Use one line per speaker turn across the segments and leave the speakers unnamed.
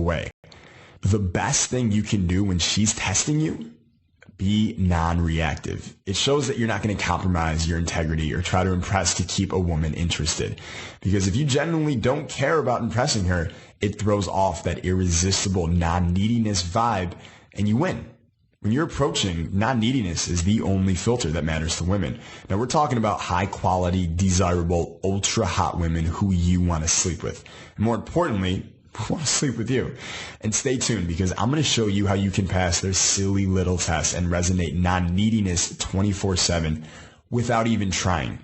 away. The best thing you can do when she's testing you, be non-reactive. It shows that you're not going to compromise your integrity or try to impress to keep a woman interested. Because if you genuinely don't care about impressing her, it throws off that irresistible non-neediness vibe and you win. When you're approaching, non-neediness is the only filter that matters to women. Now we're talking about high-quality, desirable, ultra-hot women who you want to sleep with. And more importantly, who want to sleep with you. And stay tuned because I'm going to show you how you can pass their silly little tests and resonate non-neediness 24/7 without even trying.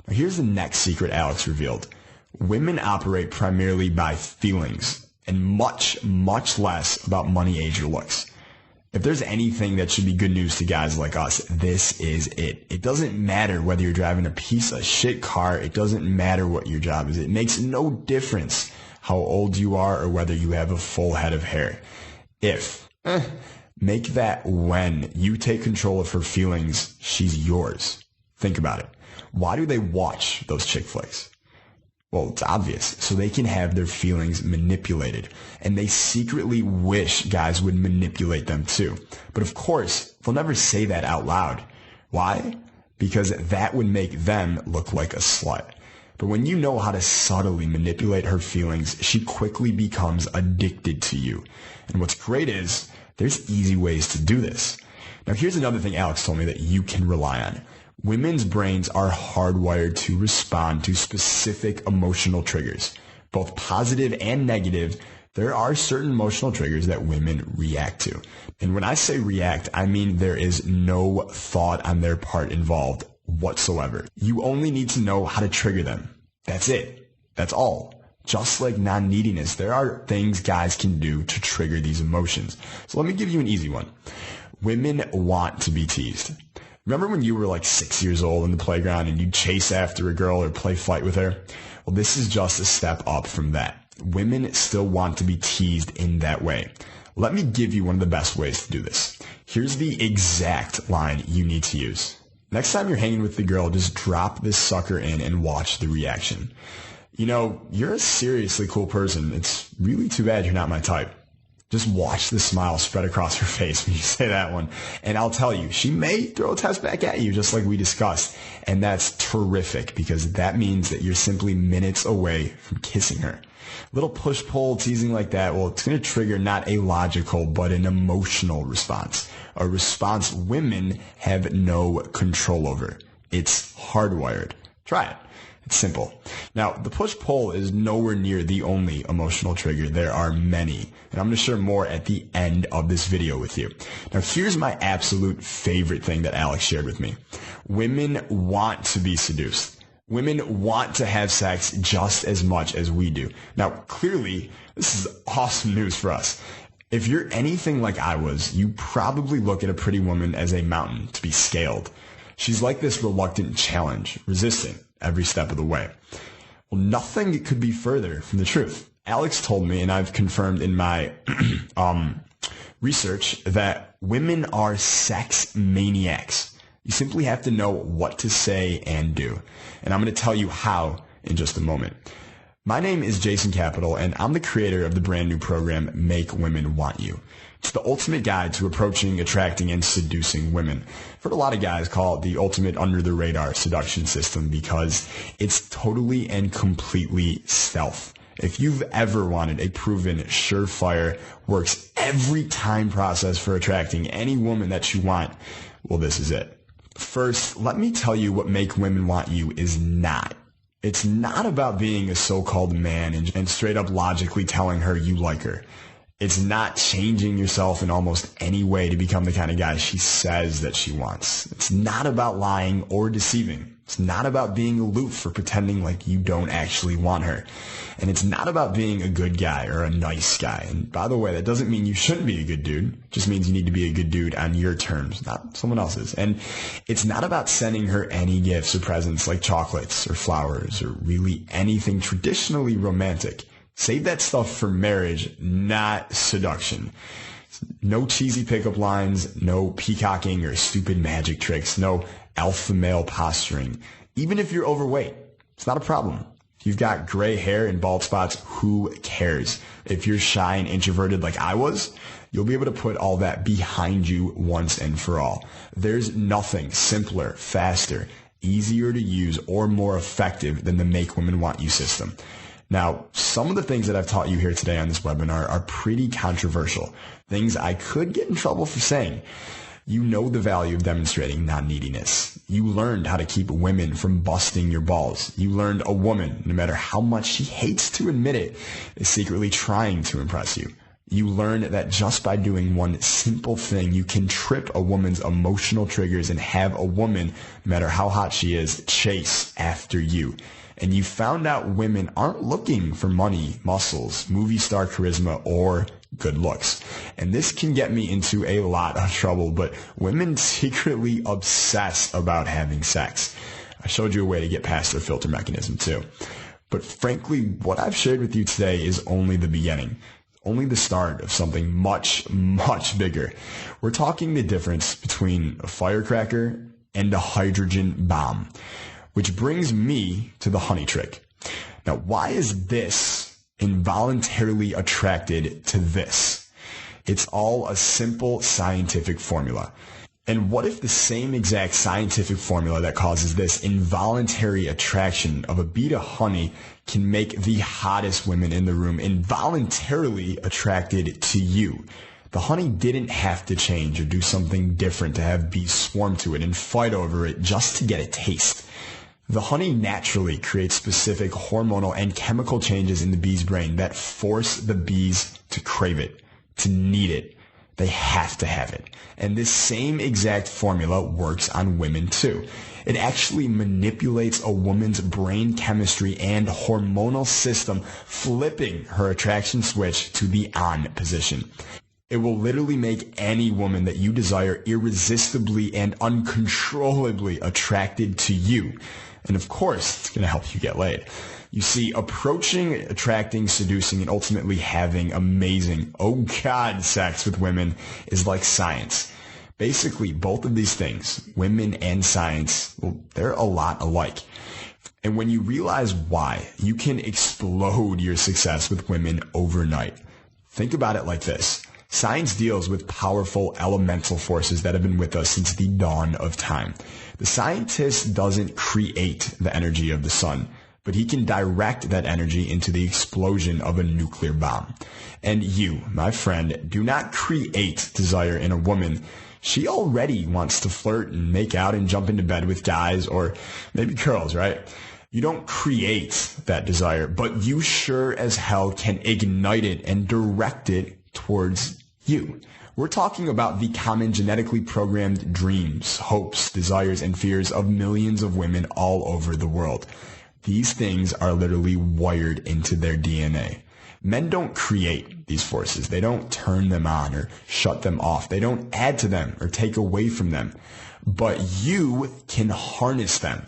Now here's the next secret Alex revealed. Women operate primarily by feelings and much, much less about money, age, or looks. If there's anything that should be good news to guys like us, this is it. It doesn't matter whether you're driving a piece of shit car. It doesn't matter what your job is. It makes no difference how old you are or whether you have a full head of hair. Make that when you take control of her feelings, she's yours. Think about it. Why do they watch those chick flicks? Well, it's obvious. So they can have their feelings manipulated. And they secretly wish guys would manipulate them too. But of course, they'll never say that out loud. Why? Because that would make them look like a slut. But when you know how to subtly manipulate her feelings, she quickly becomes addicted to you. And what's great is, there's easy ways to do this. Now here's another thing Alex told me that you can rely on. Women's brains are hardwired to respond to specific emotional triggers. Both positive and negative, there are certain emotional triggers that women react to. And when I say react, I mean there is no thought on their part involved whatsoever. You only need to know how to trigger them. That's it. That's all. Just like non-neediness, there are things guys can do to trigger these emotions. So let me give you an easy one. Women want to be teased. Remember when you were like 6 years old in the playground and you'd chase after a girl or play fight with her? Well, this is just a step up from that. Women still want to be teased in that way. Let me give you one of the best ways to do this. Here's the exact line you need to use. Next time you're hanging with the girl, just drop this sucker in and watch the reaction. You know, you're a seriously cool person. It's really too bad you're not my type. Just watch the smile spread across her face when you say that one. And I'll tell you, she may throw a test back at you just like we discussed. And that's terrific because that means that you're simply minutes away from kissing her. Little push-pull teasing like that, well, it's going to trigger not a logical but an emotional response. A response women have no control over. It's hardwired. Try it. It's simple. Now, the push-pull is nowhere near the only emotional trigger. There are many, and I'm going to share more at the end of this video with you. Now, here's my absolute favorite thing that Alex shared with me. Women want to be seduced. Women want to have sex just as much as we do. Now, clearly, this is awesome news for us. If you're anything like I was, you probably look at a pretty woman as a mountain to be scaled. She's like this reluctant challenge, resistant every step of the way. Well, nothing could be further from the truth. Alex told me, and I've confirmed in my research, that women are sex maniacs. You simply have to know what to say and do. And I'm going to tell you how in just a moment. My name is Jason Capital, and I'm the creator of the brand new program, Make Women Want You. It's the ultimate guide to approaching, attracting, and seducing women. I've heard a lot of guys call it the ultimate under-the-radar seduction system because it's totally and completely stealth. If you've ever wanted a proven, surefire, works every time process for attracting any woman that you want, well, this is it. First, let me tell you what Make Women Want You is not. It's not about being a so-called man and straight up logically telling her you like her. It's not changing yourself in almost any way to become the kind of guy she says that she wants. It's not about lying or deceiving. It's not about being aloof or pretending like you don't actually want her. And it's not about being a good guy or a nice guy. And by the way, that doesn't mean you shouldn't be a good dude. It just means you need to be a good dude on your terms, not someone else's. And it's not about sending her any gifts or presents like chocolates or flowers or really anything traditionally romantic. Save that stuff for marriage, not seduction. No cheesy pickup lines, no peacocking or stupid magic tricks, no alpha male posturing. Even if you're overweight, it's not a problem. If You've got gray hair and bald spots. Who cares? If you're shy and introverted like I was, you'll be able to put all that behind you once and for all. There's nothing simpler, faster, easier to use, or more effective than the Make Women Want You system. Now, some of the things that I've taught you here today on this webinar are pretty controversial, things I could get in trouble for saying. You know the value of demonstrating non-neediness. You learned how to keep women from busting your balls. You learned a woman, no matter how much she hates to admit it, is secretly trying to impress you. You learn that just by doing one simple thing, you can trip a woman's emotional triggers and have a woman, no matter how hot she is, chase after you. And you found out women aren't looking for money, muscles, movie star charisma, or good looks. And this can get me into a lot of trouble, but women secretly obsess about having sex. I showed you a way to get past their filter mechanism too. But frankly, what I've shared with you today is only the beginning. Only the start of something much, much bigger. We're talking the difference between a firecracker and a hydrogen bomb, which brings me to the honey trick. Now, why is this involuntarily attracted to this? It's all a simple scientific formula. And what if the same exact scientific formula that causes this involuntary attraction of a bee to honey can make the hottest women in the room involuntarily attracted to you? The honey didn't have to change or do something different to have bees swarm to it and fight over it just to get a taste. The honey naturally creates specific hormonal and chemical changes in the bee's brain that force the bees to crave it, to need it. They have to have it. And this same exact formula works on women too. It actually manipulates a woman's brain chemistry and hormonal system, flipping her attraction switch to the on position. It will literally make any woman that you desire irresistibly and uncontrollably attracted to you. And of course, it's going to help you get laid. You see, approaching, attracting, seducing, and ultimately having amazing, oh God, sex with women is like science. Basically, both of these things, women and science, well, they're a lot alike. And when you realize why, you can explode your success with women overnight. Think about it like this. Science deals with powerful elemental forces that have been with us since the dawn of time. The scientist doesn't create the energy of the sun, but he can direct that energy into the explosion of a nuclear bomb. And you, my friend, do not create desire in a woman. She already wants to flirt and make out and jump into bed with guys or maybe girls, right? You don't create that desire, but you sure as hell can ignite it and direct it towards you. We're talking about the common genetically programmed dreams, hopes, desires, and fears of millions of women all over the world. These things are literally wired into their DNA. Men don't create these forces. They don't turn them on or shut them off. They don't add to them or take away from them. But you can harness them.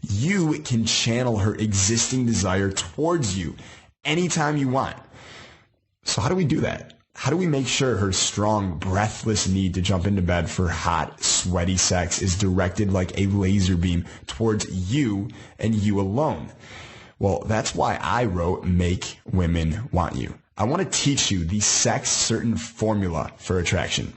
You can channel her existing desire towards you anytime you want. So how do we do that? How do we make sure her strong, breathless need to jump into bed for hot, sweaty sex is directed like a laser beam towards you and you alone? Well, that's why I wrote Make Women Want You. I want to teach you the sex-certain formula for attraction.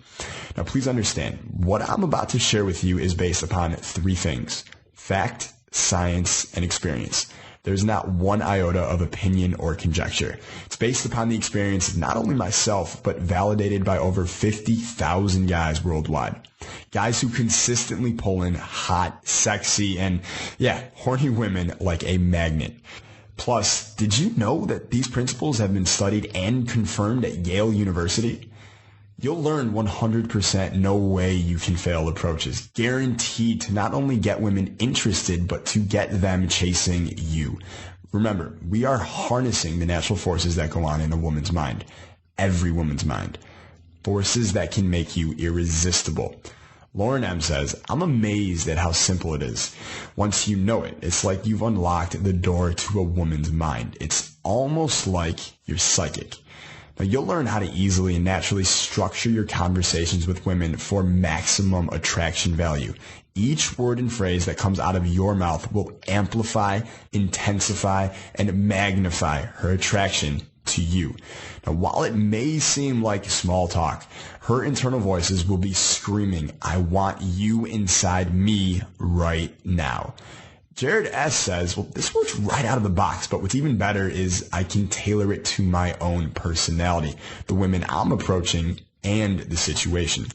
Now, please understand, what I'm about to share with you is based upon three things: fact, science, and experience. There's not one iota of opinion or conjecture. It's based upon the experience of not only myself, but validated by over 50,000 guys worldwide. Guys who consistently pull in hot, sexy, and horny women like a magnet. Plus, did you know that these principles have been studied and confirmed at Yale University? You'll learn 100% no way you can fail approaches, guaranteed to not only get women interested, but to get them chasing you. Remember, we are harnessing the natural forces that go on in a woman's mind, every woman's mind, forces that can make you irresistible. Lauren M. says, I'm amazed at how simple it is. Once you know it, it's like you've unlocked the door to a woman's mind. It's almost like you're psychic. Now, you'll learn how to easily and naturally structure your conversations with women for maximum attraction value. Each word and phrase that comes out of your mouth will amplify, intensify, and magnify her attraction to you. Now, while it may seem like small talk, her internal voices will be screaming, "I want you inside me right now." Jared S. says, well, this works right out of the box, but what's even better is I can tailor it to my own personality, the women I'm approaching, and the situation.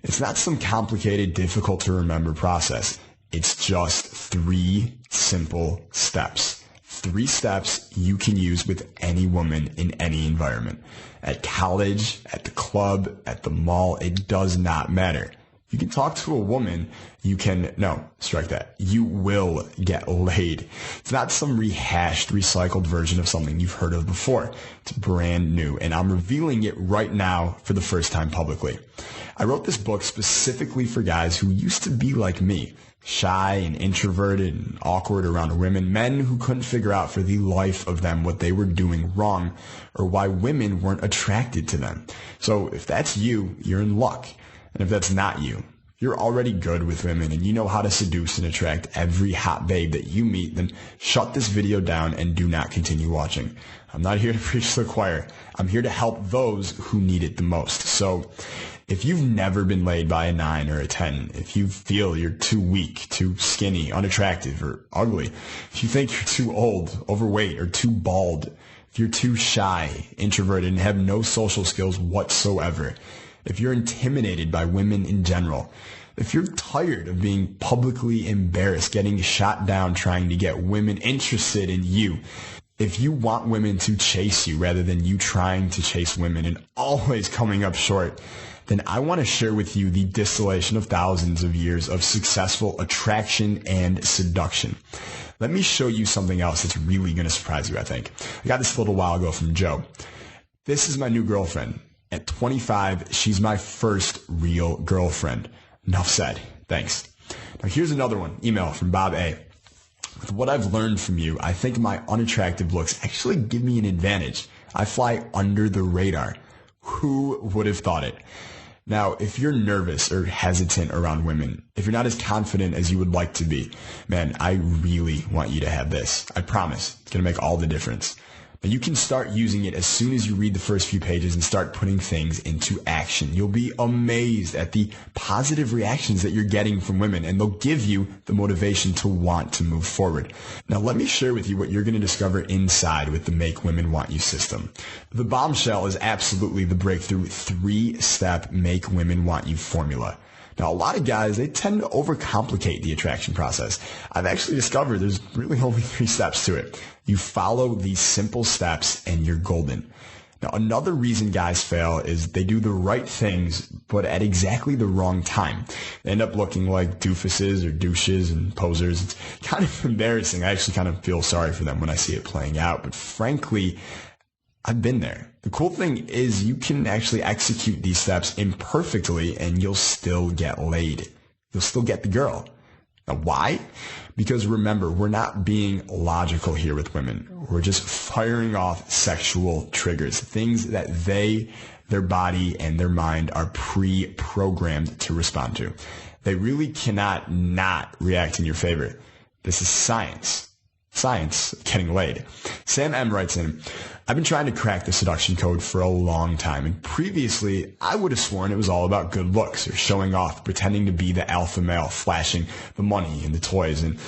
It's not some complicated, difficult to remember process. It's just 3 simple steps. 3 steps you can use with any woman in any environment. At college, at the club, at the mall, it does not matter. You can talk to a woman, you will get laid. It's not some rehashed, recycled version of something you've heard of before. It's brand new, and I'm revealing it right now for the first time publicly. I wrote this book specifically for guys who used to be like me, shy and introverted and awkward around women, men who couldn't figure out for the life of them what they were doing wrong or why women weren't attracted to them. So if that's you, you're in luck. And if that's not you, you're already good with women and you know how to seduce and attract every hot babe that you meet, then shut this video down and do not continue watching. I'm not here to preach to the choir. I'm here to help those who need it the most. So if you've never been laid by a 9 or a 10, if you feel you're too weak, too skinny, unattractive, or ugly, if you think you're too old, overweight, or too bald, if you're too shy, introverted, and have no social skills whatsoever, if you're intimidated by women in general, if you're tired of being publicly embarrassed, getting shot down trying to get women interested in you, if you want women to chase you rather than you trying to chase women and always coming up short, then I want to share with you the distillation of thousands of years of successful attraction and seduction. Let me show you something else that's really going to surprise you, I think. I got this a little while ago from Joe. This is my new girlfriend. At 25, she's my first real girlfriend. Enough said. Thanks. Now here's another one. Email from Bob A. With what I've learned from you, I think my unattractive looks actually give me an advantage. I fly under the radar. Who would have thought it? Now, if you're nervous or hesitant around women, if you're not as confident as you would like to be, man, I really want you to have this. I promise. It's going to make all the difference. Now, you can start using it as soon as you read the first few pages and start putting things into action. You'll be amazed at the positive reactions that you're getting from women, and they'll give you the motivation to want to move forward. Now, let me share with you what you're going to discover inside with the Make Women Want You system. The bombshell is absolutely the breakthrough 3-step Make Women Want You formula. Now, a lot of guys, they tend to overcomplicate the attraction process. I've actually discovered there's really only 3 steps to it. You follow these simple steps and you're golden. Now, another reason guys fail is they do the right things, but at exactly the wrong time. They end up looking like doofuses or douches and posers. It's kind of embarrassing. I actually kind of feel sorry for them when I see it playing out, but frankly, I've been there. The cool thing is you can actually execute these steps imperfectly and you'll still get laid. You'll still get the girl. Now, why? Because remember, we're not being logical here with women. We're just firing off sexual triggers, things that their body and their mind are pre-programmed to respond to. They really cannot not react in your favor. This is science. Science of getting laid. Sam M. writes in, I've been trying to crack the seduction code for a long time, and previously I would have sworn it was all about good looks or showing off, pretending to be the alpha male, flashing the money and the toys, and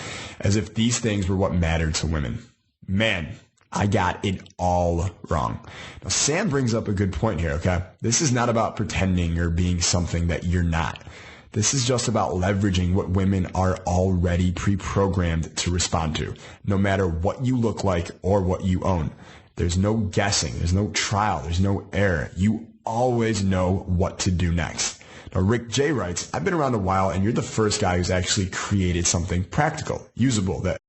as if these things were what mattered to women. Man, I got it all wrong. Now, Sam brings up a good point here, okay? This is not about pretending or being something that you're not. This is just about leveraging what women are already pre-programmed to respond to, no matter what you look like or what you own. There's no guessing. There's no trial. There's no error. You always know what to do next. Now, Rick J. writes, I've been around a while, and you're the first guy who's actually created something practical, usable, that